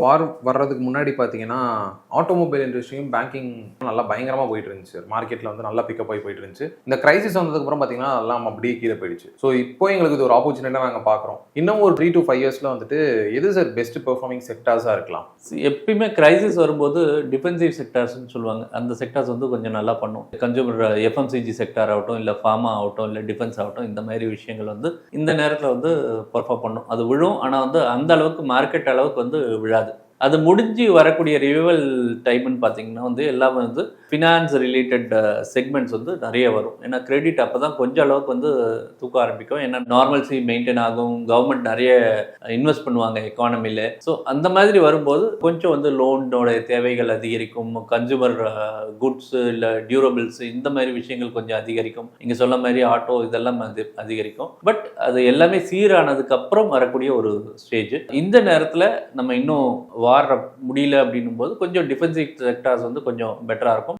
வார் வர்றதுக்கு முன்னாடி பார்த்தீங்கன்னா, ஆட்டோமொபைல் இண்டஸ்ட்ரியும், பேங்கிங் நல்லா பயங்கரமா போயிட்டு இருந்துச்சு. மார்க்கெட்ல வந்து நல்லா பிக்கப் ஆகி போயிட்டு இருந்துச்சு. இந்த கிரைசிஸ் வந்ததுக்கப்புறம் பார்த்தீங்கன்னா, அதெல்லாம் அப்படியே கீழ போயிடுச்சு. ஸோ, இப்போ எங்களுக்கு இது ஒரு ஆப்பர்ச்சுனிட்டியா நாங்க பார்க்குறோம். இன்னும் ஒரு 3 to 5 இயர்ஸ்ல வந்துட்டு எது சார் பெஸ்ட் பெர்ஃபார்மிங் செக்டார்ஸா இருக்கலாம்? எப்பயுமே கிரைசிஸ் வரும்போது டிஃபென்சிவ் செக்டார்ஸ்னு சொல்லுவாங்க. அந்த செக்டார்ஸ் வந்து கொஞ்சம் நல்லா பண்ணும். கன்சூமர் எஃப்எம்சிஜி செக்டார் ஆகட்டும், இல்லை ஃபார்மா ஆகட்டும், இல்லை டிஃபென்ஸ் ஆகட்டும், இந்த மாதிரி விஷயங்கள் வந்து இந்த நேரத்தில் வந்து பெர்ஃபார்ம் பண்ணும். அது விழும், ஆனால் வந்து அந்த அளவுக்கு மார்க்கெட் அளவுக்கு வந்து விழாது. அது முடிஞ்சு வரக்கூடிய ரிவைவல் டைம்னு பார்த்தீங்கன்னா வந்து எல்லாமே வந்து ஃபினான்ஸ் ரிலேட்டட் செக்மெண்ட்ஸ் வந்து நிறைய வரும். ஏன்னா கிரெடிட் அப்போ தான் கொஞ்சம் அளவுக்கு வந்து தூக்க ஆரம்பிக்கும். ஏன்னா நார்மல்சி மெயின்டைன் ஆகும், கவர்மெண்ட் நிறைய இன்வெஸ்ட் பண்ணுவாங்க எக்கானமியில். ஸோ அந்த மாதிரி வரும்போது கொஞ்சம் வந்து லோனோட தேவைகள் அதிகரிக்கும், கன்சூமர் குட்ஸ் இல்லை டியூரபிள்ஸ் இந்த மாதிரி விஷயங்கள் கொஞ்சம் அதிகரிக்கும். நீங்கள் சொன்ன மாதிரி ஆட்டோ இதெல்லாம் அதிகரிக்கும். பட் அது எல்லாமே சீரானதுக்கு அப்புறம் வரக்கூடிய ஒரு ஸ்டேஜ். இந்த நேரத்தில் நம்ம இன்னும் வார முடியல அப்படின்னும் போது கொஞ்சம் டிஃபென்சிவ் செக்டார்ஸ் வந்து கொஞ்சம் பெட்டராக இருக்கும்.